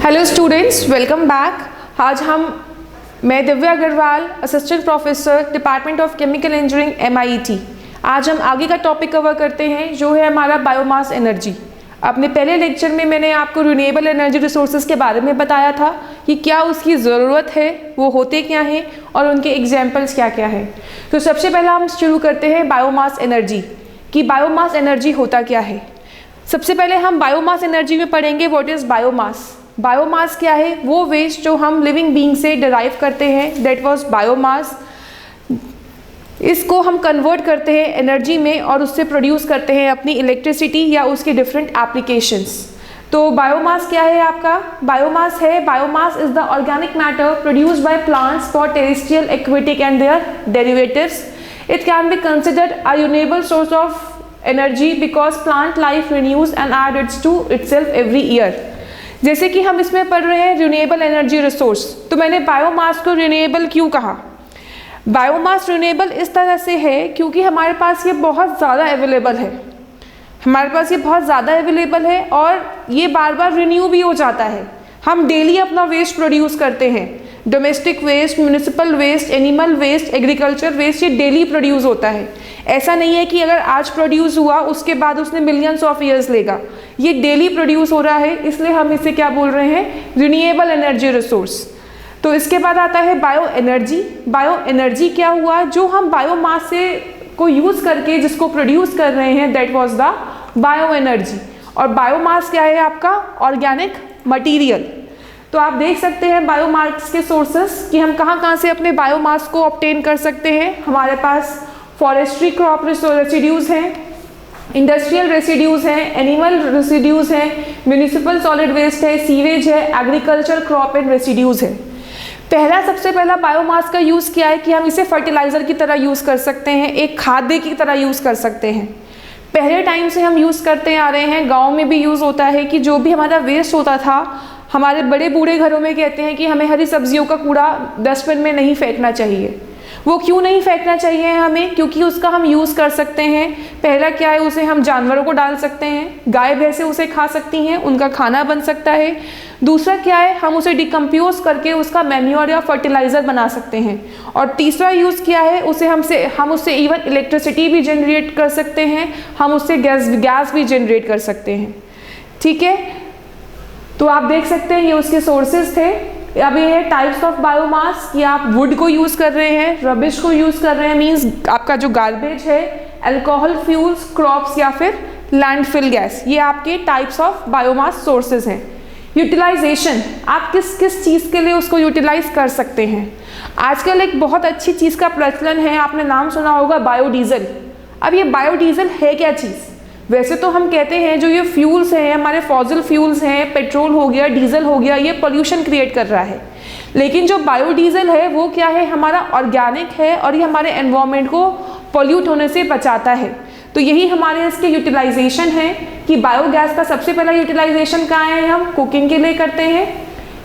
Hello students, welcome back. आज मैं Divya Agrawal, assistant professor department of chemical engineering MIET। आज हम आगे का टॉपिक कवर करते हैं जो है हमारा बायोमास एनर्जी। अपने पहले लेक्चर में मैंने आपको रिन्यूएबल एनर्जी रिसोर्सेज के बारे में बताया था कि क्या उसकी ज़रूरत है, वो होते क्या हैं और उनके एग्जाम्पल्स क्या क्या हैं। तो सबसे पहला हम शुरू करते हैं बायोमास एनर्जी कि बायोमास एनर्जी होता क्या है। सबसे पहले हम बायोमास एनर्जी में पढ़ेंगे व्हाट इज़ बायोमास। बायोमास क्या है? वो वेस्ट जो हम लिविंग बीइंग से डिराइव करते हैं, दैट वाज बायोमास। इसको हम कन्वर्ट करते हैं एनर्जी में और उससे प्रोड्यूस करते हैं अपनी इलेक्ट्रिसिटी या उसके डिफरेंट एप्लीकेशंस। तो बायोमास क्या है आपका? Biomass is the organic matter produced by plants for terrestrial, aquatic and their derivatives. It can be considered a renewable source of energy because plant life renews and adds to itself every year. जैसे कि हम इसमें पढ़ रहे हैं renewable energy resource, तो मैंने biomass को रिन्यूएबल क्यों कहा? बायोमास रिन्यूएबल इस तरह से है क्योंकि हमारे पास ये बहुत ज़्यादा अवेलेबल है, और ये बार बार रिन्यू भी हो जाता है। हम डेली अपना वेस्ट प्रोड्यूस करते हैं, domestic waste, municipal waste, animal waste, agriculture waste, ये डेली प्रोड्यूस होता है। ऐसा नहीं है कि अगर आज प्रोड्यूस हुआ उसके बाद उसने मिलियंस ऑफ ईयर्स लेगा, ये डेली प्रोड्यूस हो रहा है, इसलिए हम इसे क्या बोल रहे हैं? Renewable energy resource. तो इसके बाद आता है बायो एनर्जी। बायो एनर्जी क्या हुआ? जो हम बायोमास से को यूज़ करके जिसको प्रोड्यूस कर रहे हैं, that was the bio energy. और बायोमास क्या है आपका? Organic material. तो आप देख सकते हैं बायोमास के सोर्सेस कि हम कहाँ से अपने बायोमास को ऑब्टेन कर सकते हैं। हमारे पास फॉरेस्ट्री क्रॉप रेसिड्यूज़ हैं, इंडस्ट्रियल रेसिड्यूज़ हैं, एनिमल रेसिड्यूज़ हैं, म्यूनिसिपल सॉलिड वेस्ट है, सीवेज है, एग्रीकल्चर क्रॉप एंड रेसिड्यूज़ है। सबसे पहला बायोमास का यूज़ किया है कि हम इसे फर्टिलाइज़र की तरह यूज़ कर सकते हैं, एक खाद्य की तरह यूज़ कर सकते हैं। पहले टाइम से हम यूज़ करते आ रहे हैं, गाँव में भी यूज़ होता है कि जो भी हमारा वेस्ट होता था, हमारे बड़े बूढ़े घरों में कहते हैं कि हमें हरी सब्जियों का कूड़ा डस्टबिन में नहीं फेंकना चाहिए। वो क्यों नहीं फेंकना चाहिए हमें? क्योंकि उसका हम यूज़ कर सकते हैं। पहला क्या है, उसे हम जानवरों को डाल सकते हैं, गाय भैंसें उसे खा सकती हैं, उनका खाना बन सकता है। दूसरा क्या है, हम उसे डिकम्पोज करके उसका मैन्योर या फर्टिलाइज़र बना सकते हैं। और तीसरा यूज़ क्या है, हम उससे इवन इलेक्ट्रिसिटी भी जनरेट कर सकते हैं, हम उससे गैस भी जनरेट कर सकते हैं। ठीक है, तो आप देख सकते हैं ये उसके सोर्सेज थे। अब ये है टाइप्स ऑफ बायोमास कि आप वुड को यूज़ कर रहे हैं, रबिश को यूज़ कर रहे हैं, मीन्स आपका जो गार्बेज है, अल्कोहल फ्यूल्स, क्रॉप्स या फिर लैंडफिल गैस, ये आपके टाइप्स ऑफ बायोमास सोर्सेज हैं। यूटिलाइजेशन, आप किस किस चीज़ के लिए उसको यूटिलाइज कर सकते हैं। आजकल एक बहुत अच्छी चीज़ का प्रचलन है, आपने नाम सुना होगा बायोडीज़ल। अब ये बायोडीज़ल है क्या चीज़? वैसे तो हम कहते हैं जो ये फ्यूल्स हैं, हमारे फॉसिल फ्यूल्स हैं, पेट्रोल हो गया, डीजल हो गया, ये पोल्यूशन क्रिएट कर रहा है। लेकिन जो बायोडीजल है वो क्या है? हमारा ऑर्गेनिक है और ये हमारे एनवायरनमेंट को पोल्यूट होने से बचाता है। तो यही हमारे इसके यूटिलाइजेशन है कि बायोगैस का सबसे पहला यूटिलाइजेशन कहाँ है? हम कुकिंग के लिए करते हैं,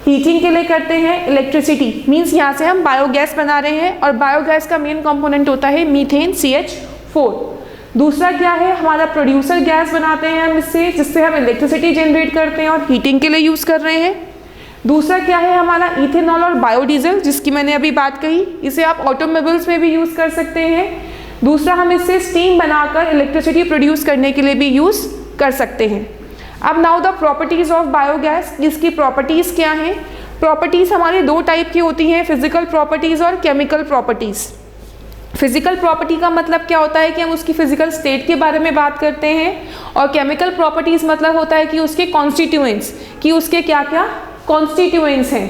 हीटिंग के लिए करते हैं, इलेक्ट्रिसिटी मीन्स यहाँ से हम बायोगैस बना रहे हैं। और बायोगैस का मेन कंपोनेंट होता है मीथेन CH4। दूसरा क्या है, हमारा प्रोड्यूसर गैस बनाते हैं हम इससे, जिससे हम इलेक्ट्रिसिटी जनरेट करते हैं और हीटिंग के लिए यूज़ कर रहे हैं। दूसरा क्या है, हमारा इथेनॉल और बायोडीजल, जिसकी मैंने अभी बात कही, इसे आप ऑटोमोबाइल्स में भी यूज़ कर सकते हैं। दूसरा, हम इससे स्टीम बनाकर इलेक्ट्रिसिटी प्रोड्यूस करने के लिए भी यूज़ कर सकते हैं। अब now the properties of biogas, इसकी प्रॉपर्टीज़ क्या हैं? प्रॉपर्टीज़ हमारी दो टाइप की होती हैं, फिजिकल प्रॉपर्टीज़ और केमिकल प्रॉपर्टीज़। फिजिकल प्रॉपर्टी का मतलब क्या होता है कि हम उसकी फिजिकल स्टेट के बारे में बात करते हैं, और केमिकल प्रॉपर्टीज़ मतलब होता है कि उसके कॉन्स्टिट्यूएंट्स, कि उसके क्या क्या कॉन्स्टिट्यूएंट्स हैं।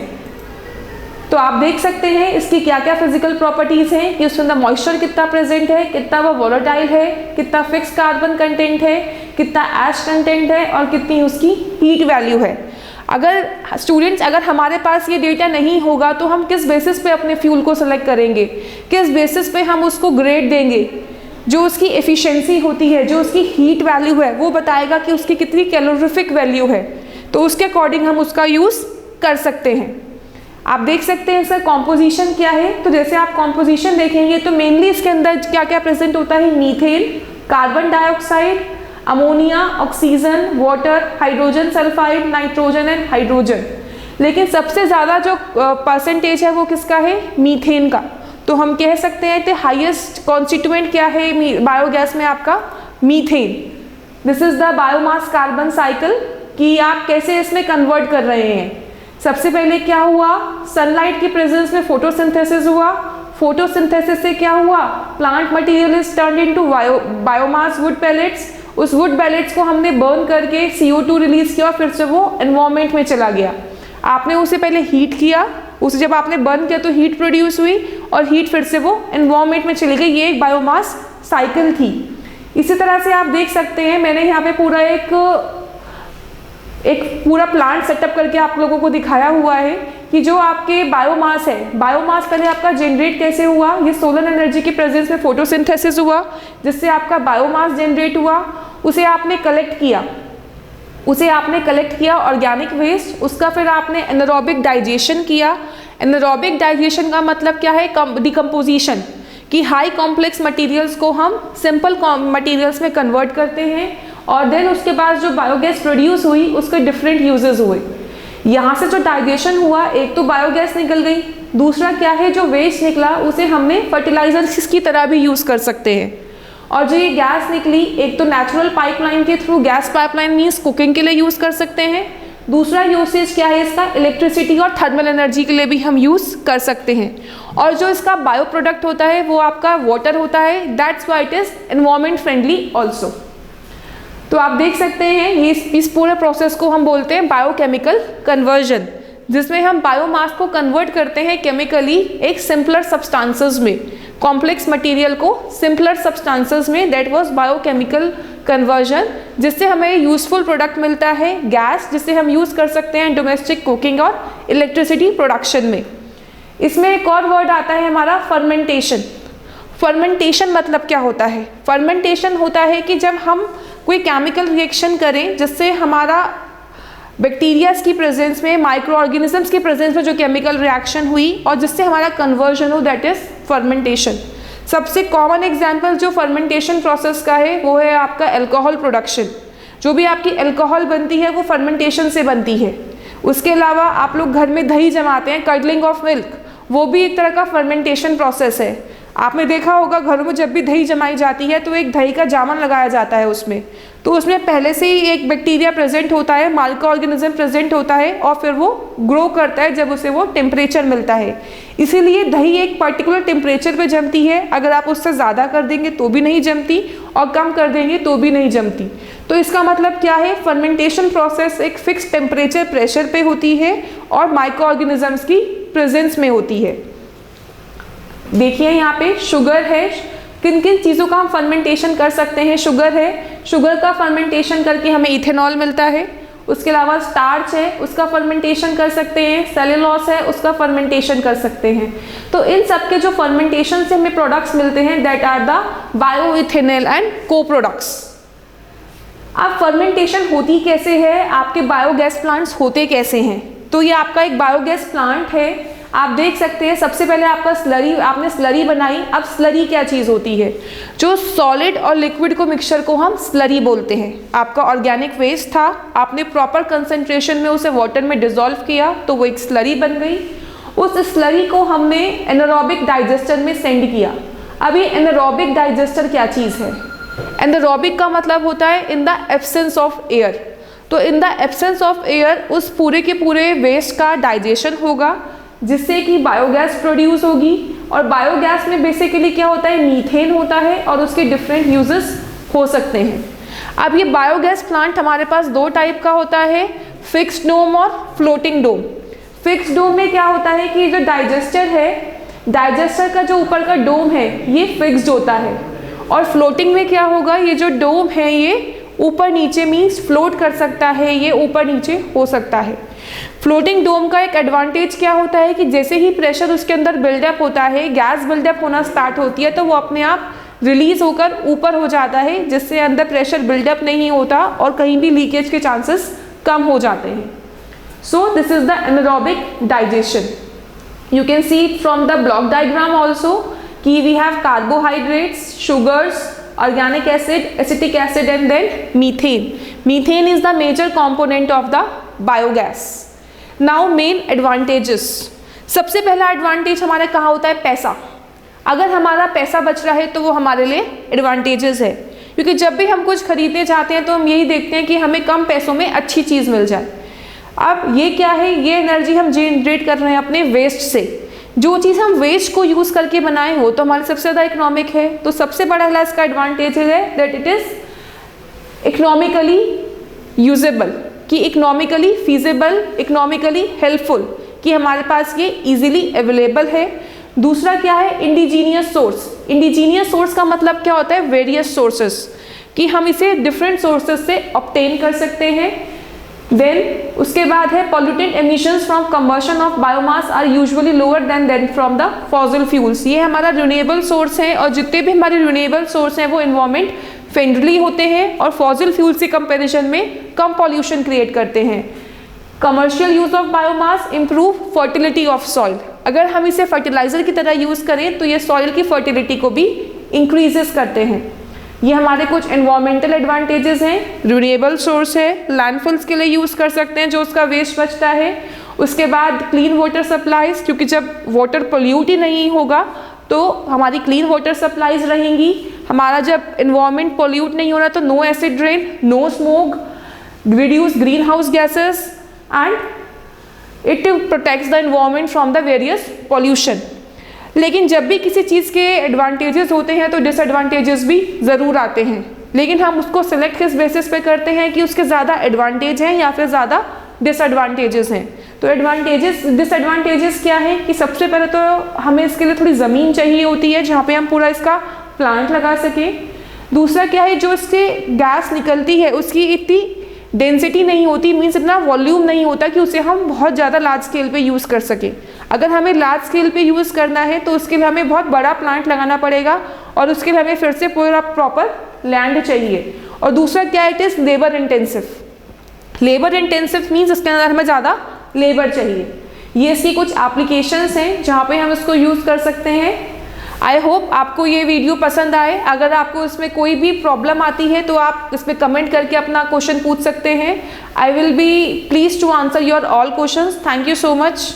तो आप देख सकते हैं इसकी क्या क्या फिजिकल प्रॉपर्टीज़ हैं कि उसके अंदर मॉइस्चर कितना प्रेजेंट है, कितना वो वोलेटाइल है, कितना फिक्स कार्बन कंटेंट है, कितना एश कंटेंट है और कितनी उसकी हीट वैल्यू है। अगर हमारे पास ये डेटा नहीं होगा तो हम किस बेसिस पे अपने फ्यूल को सेलेक्ट करेंगे, किस बेसिस पे हम उसको ग्रेड देंगे? जो उसकी एफिशिएंसी होती है, जो उसकी हीट वैल्यू है, वो बताएगा कि उसकी कितनी कैलोरीफिक वैल्यू है, तो उसके अकॉर्डिंग हम उसका यूज़ कर सकते हैं। आप देख सकते हैं इसका कॉम्पोजिशन क्या है। तो जैसे आप कॉम्पोजिशन देखेंगे तो मेनली इसके अंदर क्या क्या प्रेजेंट होता है? Methane, carbon dioxide, ammonia, oxygen, water, hydrogen sulphide, nitrogen and hydrogen. लेकिन सबसे ज़्यादा जो परसेंटेज है वो किसका है, मीथेन का। तो हम कह सकते हैं कि हाईएस्ट कॉन्स्टिट्यूएंट क्या है बायोगैस में, आपका methane. This is the biomass carbon cycle, कि आप कैसे इसमें कन्वर्ट कर रहे हैं। सबसे पहले क्या हुआ, सनलाइट की प्रेजेंस में फोटोसिंथेसिस हुआ, फोटोसिंथेसिस से क्या हुआ, plant material is turned into biomass wood pallets. उस वुड पैलेट्स को हमने बर्न करके CO2 रिलीज किया और फिर से वो एनवायरमेंट में चला गया। आपने उसे पहले हीट किया, उसे जब आपने बर्न किया तो हीट प्रोड्यूस हुई और हीट फिर से वो एनवायरमेंट में चली गई। ये एक बायोमास साइकिल थी। इसी तरह से आप देख सकते हैं, मैंने यहाँ पे पूरा एक पूरा प्लांट सेटअप करके आप लोगों को दिखाया हुआ है कि जो आपके बायोमास है, बायोमास पहले आपका जनरेट कैसे हुआ, ये सोलर एनर्जी की प्रेजेंस में फोटोसिंथेसिस हुआ जिससे आपका बायोमास जनरेट हुआ। उसे आपने कलेक्ट किया ऑर्गेनिक वेस्ट, उसका फिर आपने एनारोबिक डाइजेशन किया। एनारोबिक डाइजेशन का मतलब क्या है, डिकम्पोजिशन, कि हाई कॉम्प्लेक्स मटेरियल्स को हम सिंपल मटेरियल्स में कन्वर्ट करते हैं और देन उसके बाद जो बायोगैस प्रोड्यूस हुई उसके डिफरेंट यूजेस हुए। यहाँ से जो डाइजेशन हुआ, एक तो बायोगैस निकल गई, दूसरा क्या है जो वेस्ट निकला उसे हमने फर्टिलाइजर्स की तरह भी यूज़ कर सकते हैं। और जो ये गैस निकली, एक तो नेचुरल पाइपलाइन के through, gas pipeline means cooking के लिए यूज़ कर सकते हैं, दूसरा यूसेज क्या है इसका, इलेक्ट्रिसिटी और थर्मल एनर्जी के लिए भी हम यूज़ कर सकते हैं। और जो इसका बायो प्रोडक्ट होता है वो आपका वाटर होता है, that's why it is environment friendly also. तो आप देख सकते हैं ये इस पूरे प्रोसेस को हम बोलते हैं बायोकेमिकल कन्वर्जन, जिसमें हम बायोमास को कन्वर्ट करते हैं केमिकली एक सिंपलर सब्सटेंसेस में, कॉम्प्लेक्स मटेरियल को सिंपलर सब्सटेंसेस में, दैट वाज बायोकेमिकल कन्वर्जन, जिससे हमें यूजफुल प्रोडक्ट मिलता है गैस, जिसे हम यूज़ कर सकते हैं डोमेस्टिक कुकिंग और इलेक्ट्रिसिटी प्रोडक्शन में। इसमें एक और वर्ड आता है हमारा फर्मेंटेशन। फर्मेंटेशन मतलब क्या होता है, फर्मेंटेशन होता है कि जब हम कोई केमिकल रिएक्शन करें जिससे हमारा बैक्टीरियाज की प्रेजेंस में, माइक्रो ऑर्गेनिजम्स की प्रेजेंस में जो केमिकल रिएक्शन हुई और जिससे हमारा कन्वर्जन हो, दैट इज फर्मेंटेशन। सबसे कॉमन एग्जांपल जो फर्मेंटेशन प्रोसेस का है वो है आपका अल्कोहल प्रोडक्शन। जो भी आपकी अल्कोहल बनती है वो फर्मेंटेशन से बनती है। उसके अलावा आप लोग घर में दही जमाते हैं, कर्डलिंग ऑफ मिल्क, वो भी एक तरह का फर्मेंटेशन प्रोसेस है। आपने देखा होगा घरों में जब भी दही जमाई जाती है तो एक दही का जामन लगाया जाता है उसमें, तो उसमें पहले से ही एक बैक्टीरिया प्रेजेंट होता है, माइक्रो ऑर्गेनिज्म प्रेजेंट होता है और फिर वो ग्रो करता है जब उसे वो टेम्परेचर मिलता है। इसीलिए दही एक पर्टिकुलर टेम्परेचर पे जमती है, अगर आप उससे ज़्यादा कर देंगे तो भी नहीं जमती और कम कर देंगे तो भी नहीं जमती। तो इसका मतलब क्या है, फर्मेंटेशन प्रोसेस एक फिक्स टेम्परेचर प्रेशर पे होती है और माइक्रो ऑर्गेनिजम्स की प्रेजेंस में होती है। देखिए यहाँ पे शुगर है, किन किन चीज़ों का हम फर्मेंटेशन कर सकते हैं। शुगर है, शुगर का फर्मेंटेशन करके हमें इथेनॉल मिलता है। उसके अलावा स्टार्च है, उसका फर्मेंटेशन कर सकते हैं। सेलुलोज है, उसका फर्मेंटेशन कर सकते हैं। तो इन सब के जो फर्मेंटेशन से हमें प्रोडक्ट्स मिलते हैं, that are the bioethanol and co products. अब फर्मेंटेशन होती कैसे है, आपके बायोगैस प्लांट्स होते कैसे हैं। तो ये आपका एक बायोगैस प्लांट है, आप देख सकते हैं सबसे पहले आपका स्लरी, आपने स्लरी बनाई। अब स्लरी क्या चीज़ होती है, जो सॉलिड और लिक्विड को मिक्सचर को हम स्लरी बोलते हैं। आपका ऑर्गेनिक वेस्ट था, आपने प्रॉपर कंसंट्रेशन में उसे वाटर में डिसॉल्व किया तो वो एक स्लरी बन गई। उस स्लरी को हमने एनारोबिक डाइजेस्टर में सेंड किया। अब ये एनारोबिक डाइजेस्टर क्या चीज़ है, एनारोबिक का मतलब होता है in the absence of air. तो in the absence of air उस पूरे के पूरे वेस्ट का डाइजेशन होगा जिससे कि बायोगैस प्रोड्यूस होगी। और बायोगैस में बेसिकली क्या होता है, मीथेन होता है और उसके डिफरेंट यूजेस हो सकते हैं। अब ये बायोगैस प्लांट हमारे पास दो टाइप का होता है, फिक्स्ड डोम और फ्लोटिंग डोम। फिक्स्ड डोम में क्या होता है कि जो डाइजेस्टर है, डाइजेस्टर का जो ऊपर का डोम है ये फिक्स्ड होता है। और फ्लोटिंग में क्या होगा, ये जो डोम है ये ऊपर नीचे मीन्स फ्लोट कर सकता है, ये ऊपर नीचे हो सकता है। फ्लोटिंग डोम का एक एडवांटेज क्या होता है कि जैसे ही प्रेशर उसके अंदर बिल्डअप होता है, गैस बिल्डअप होना स्टार्ट होती है, तो वो अपने आप रिलीज होकर ऊपर हो जाता है, जिससे अंदर प्रेशर बिल्डअप नहीं होता और कहीं भी लीकेज के चांसेस कम हो जाते हैं। So this is the anaerobic digestion. You can see it from the block diagram also कि we have carbohydrates, sugars, organic acid, acetic acid and then methane. Methane is the major component of the biogas. Now main advantages. सबसे पहला advantage हमारा कहाँ होता है? पैसा। अगर हमारा पैसा बच रहा है तो वो हमारे लिए एडवांटेजेस है, क्योंकि जब भी हम कुछ खरीदने जाते हैं तो हम यही देखते हैं कि हमें कम पैसों में अच्छी चीज़ मिल जाए। अब ये क्या है? ये एनर्जी हम जनरेट कर रहे हैं अपने वेस्ट से। जो चीज़ हम वेस्ट को यूज़ करके बनाए हो तो हमारे सबसे ज़्यादा इकोनॉमिक है। तो सबसे बड़ा इसका एडवांटेज है that it is economically usable, कि इकोनॉमिकली फीजेबल, इकोनॉमिकली हेल्पफुल, कि हमारे पास ये इजीली अवेलेबल है। दूसरा क्या है? Indigenous source. इंडिजीनियस सोर्स का मतलब क्या होता है? वेरियस सोर्सेस, कि हम इसे डिफरेंट सोर्सेस से ऑब्टेन कर सकते हैं। देन उसके बाद है pollutant emissions from combustion of biomass are usually lower than from the fossil fuels. ये हमारा रिन्यूएबल सोर्स है, और जितने भी हमारे रिन्यूएबल सोर्स हैं वो एनवायरमेंट फ्रेंडली होते हैं और फॉसिल फ्यूल्स के कंपैरिजन में कम पॉल्यूशन क्रिएट करते हैं। Commercial use of biomass improve fertility of soil. अगर हम इसे फर्टिलाइजर की तरह यूज़ करें तो ये सॉइल की फर्टिलिटी को भी इंक्रीजेस करते हैं। ये हमारे कुछ एनवायरमेंटल एडवांटेजेस हैं। रिन्यूएबल सोर्स है, लैंडफिल्स के लिए यूज़ कर सकते हैं जो उसका वेस्ट बचता है। उसके बाद क्लीन वाटर सप्लाईज, क्योंकि जब वाटर पोल्यूट ही नहीं होगा तो हमारी क्लीन वाटर सप्लाईज रहेंगी। हमारा जब एनवायरमेंट पोल्यूट नहीं हो रहा तो no acid rain, no smoke, reduce green house gases and it protects the environment from the various pollution. लेकिन जब भी किसी चीज़ के एडवांटेजेस होते हैं तो डिसएडवांटेजेस भी ज़रूर आते हैं, लेकिन हम उसको सिलेक्ट किस बेसिस पे करते हैं कि उसके ज़्यादा एडवांटेज हैं या फिर ज़्यादा डिसएडवांटेजेस हैं। तो डिसएडवांटेजेस क्या है कि सबसे पहले तो हमें इसके लिए थोड़ी ज़मीन चाहिए होती है जहाँ पे हम पूरा इसका प्लांट लगा सकें। दूसरा क्या है, जो इससे गैस निकलती है उसकी इतनी डेंसिटी नहीं होती, मीन्स इतना वॉल्यूम नहीं होता कि उसे हम बहुत ज़्यादा लार्ज स्केल पे यूज़ कर सकें। अगर हमें लार्ज स्केल पे यूज़ करना है तो उसके लिए हमें बहुत बड़ा प्लांट लगाना पड़ेगा और उसके लिए हमें फिर से पूरा प्रॉपर लैंड चाहिए। और दूसरा क्या है, it is labour intensive. Labour intensive means इसके अंदर हमें ज़्यादा लेबर चाहिए। ये इसकी कुछ एप्लीकेशंस हैं जहाँ पे हम इसको यूज़ कर सकते हैं। आई होप आपको ये वीडियो पसंद आए। अगर आपको इसमें कोई भी प्रॉब्लम आती है तो आप इसमें कमेंट करके अपना क्वेश्चन पूछ सकते हैं। I will be please to answer your all questions. Thank you so much.